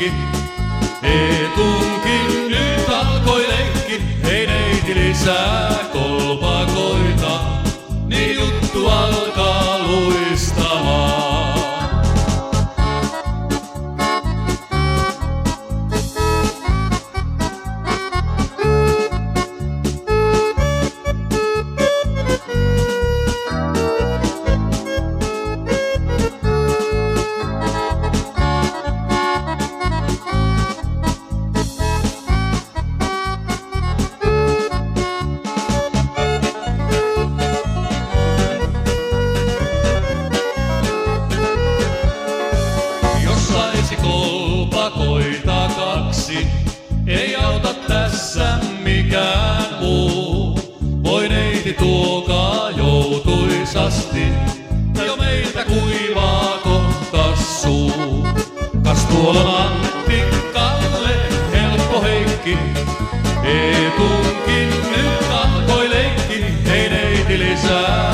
leikki. Eetunkin nyt alkoi leikki, ei neiti lisää kolpakoita, niin juttu alkaa luistamaan. Kolpakoita kaksi, ei auta tässä mikään muu. Voi neiti tuokaa joutuisasti, jo meiltä kuivaa kohta suu. Kas tuolla Antti, Kalle, helppo Heikki, Eetunkin nyt alkoi leikki, ei neiti lisää